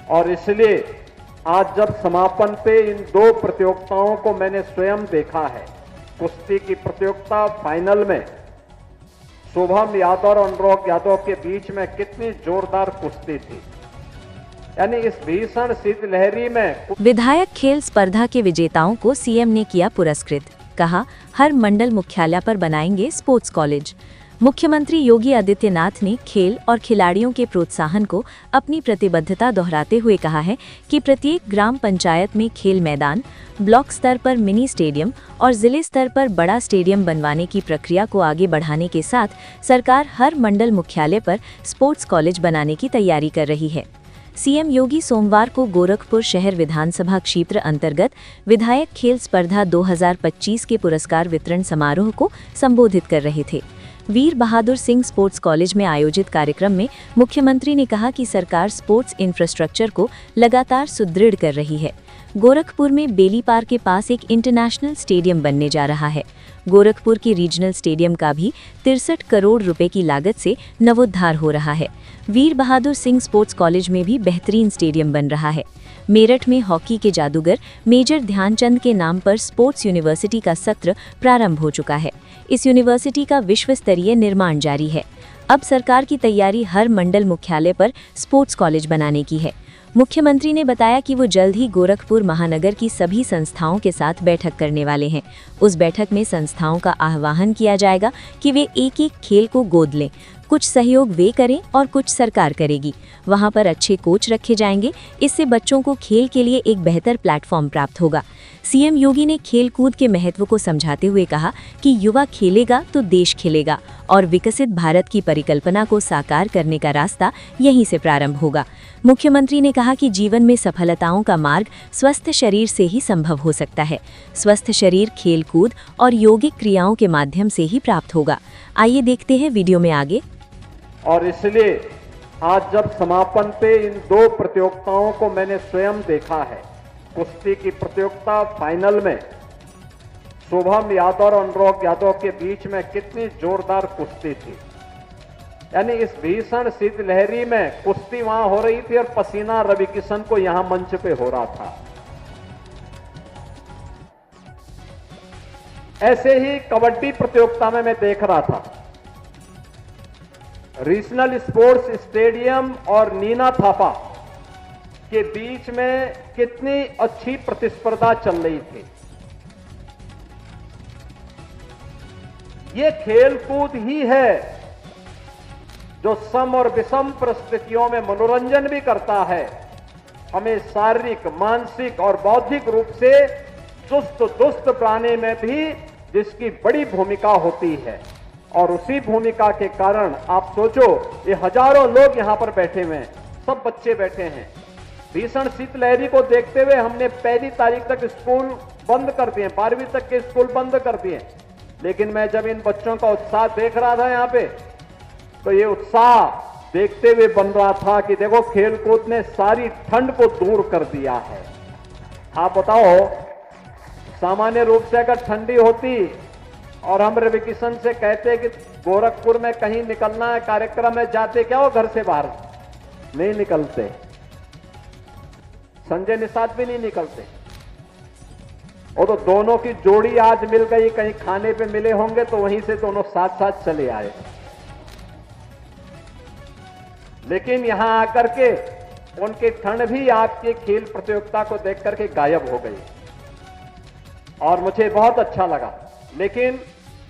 और इसलिए आज जब समापन पे इन दो प्रतियोगिताओं को मैंने स्वयं देखा है, कुश्ती की प्रतियोगिता फाइनल में शुभम यादव और अनुराग यादव के बीच में कितनी जोरदार कुश्ती थी। यानी इस भीषण शीतलहरी में विधायक खेल स्पर्धा के विजेताओं को सीएम ने किया पुरस्कृत। कहा, हर मंडल मुख्यालय पर बनाएंगे स्पोर्ट्स कॉलेज। मुख्यमंत्री योगी आदित्यनाथ ने खेल और खिलाड़ियों के प्रोत्साहन को अपनी प्रतिबद्धता दोहराते हुए कहा है कि प्रत्येक ग्राम पंचायत में खेल मैदान, ब्लॉक स्तर पर मिनी स्टेडियम और जिले स्तर पर बड़ा स्टेडियम बनवाने की प्रक्रिया को आगे बढ़ाने के साथ सरकार हर मंडल मुख्यालय पर स्पोर्ट्स कॉलेज बनाने की तैयारी कर रही है। सीएम योगी सोमवार को गोरखपुर शहर विधानसभा क्षेत्र अंतर्गत विधायक खेल स्पर्धा 2025 के पुरस्कार वितरण समारोह को संबोधित कर रहे थे। वीर बहादुर सिंह स्पोर्ट्स कॉलेज में आयोजित कार्यक्रम में मुख्यमंत्री ने कहा कि सरकार स्पोर्ट्स इंफ्रास्ट्रक्चर को लगातार सुदृढ़ कर रही है। गोरखपुर में बेली पार्क के पास एक इंटरनेशनल स्टेडियम बनने जा रहा है। गोरखपुर के रीजनल स्टेडियम का भी 63 करोड़ रुपए की लागत से नवोद्धार हो रहा है। वीर बहादुर सिंह स्पोर्ट्स कॉलेज में भी बेहतरीन स्टेडियम बन रहा है। मेरठ में हॉकी के जादूगर मेजर ध्यानचंद के नाम पर स्पोर्ट्स यूनिवर्सिटी का सत्र प्रारंभ हो चुका है। इस यूनिवर्सिटी का विश्व स्तरीय निर्माण जारी है। अब सरकार की तैयारी हर मंडल मुख्यालय पर स्पोर्ट्स कॉलेज बनाने की है। मुख्यमंत्री ने बताया कि वो जल्द ही गोरखपुर महानगर की सभी संस्थाओं के साथ बैठक करने वाले हैं। उस बैठक में संस्थाओं का आह्वान किया जाएगा कि वे एक एक खेल को गोद लें। कुछ सहयोग वे करें और कुछ सरकार करेगी। वहां पर अच्छे कोच रखे जाएंगे। इससे बच्चों को खेल के लिए एक बेहतर प्लेटफॉर्म प्राप्त होगा। सीएम योगी ने खेल कूद के महत्व को समझाते हुए कहा कि युवा खेलेगा तो देश खेलेगा और विकसित भारत की परिकल्पना को साकार करने का रास्ता यहीं से प्रारंभ होगा। मुख्यमंत्री ने कहा कि जीवन में सफलताओं का मार्ग स्वस्थ शरीर से ही संभव हो सकता है। स्वस्थ शरीर खेल कूद और योगिक क्रियाओं के माध्यम से ही प्राप्त होगा। आइए देखते हैं वीडियो में आगे। और इसलिए आज जब समापन पे इन दो प्रतियोगिताओं को मैंने स्वयं देखा है, कुश्ती की प्रतियोगिता फाइनल में शुभम यादव और अनुराग यादव के बीच में कितनी जोरदार कुश्ती थी। यानी इस भीषण शीतलहरी में कुश्ती वहां हो रही थी और पसीना रवि किशन को यहां मंच पे हो रहा था। ऐसे ही कबड्डी प्रतियोगिता में मैं देख रहा था, रीजनल स्पोर्ट्स स्टेडियम और नीना थापा के बीच में कितनी अच्छी प्रतिस्पर्धा चल रही थी। ये खेल कूद ही है जो सम और विषम परिस्थितियों में मनोरंजन भी करता है, हमें शारीरिक, मानसिक और बौद्धिक रूप से चुस्त दुरुस्त बनाने में भी जिसकी बड़ी भूमिका होती है। और उसी भूमिका के कारण आप सोचो, ये हजारों लोग यहां पर बैठे हुए हैं, सब बच्चे बैठे हैं। भीषण शीतलहरी को देखते हुए हमने 1 तारीख तक स्कूल बंद कर दिए, 12वीं तक के स्कूल बंद कर दिए। लेकिन मैं जब इन बच्चों का उत्साह देख रहा था यहां पे, तो ये उत्साह देखते हुए बन रहा था कि देखो खेलकूद ने सारी ठंड को दूर कर दिया है। आप बताओ, सामान्य रूप से अगर ठंडी होती और हम रवि किशन से कहते कि गोरखपुर में कहीं निकलना है कार्यक्रम में, जाते क्या हो घर से बाहर? नहीं निकलते। संजय निषाद भी नहीं निकलते। वो तो दोनों की जोड़ी आज मिल गई, कहीं खाने पे मिले होंगे तो वहीं से दोनों साथ साथ चले आए। लेकिन यहां आकर के उनकी ठंड भी आपकी खेल प्रतियोगिता को देख करके गायब हो गई और मुझे बहुत अच्छा लगा। लेकिन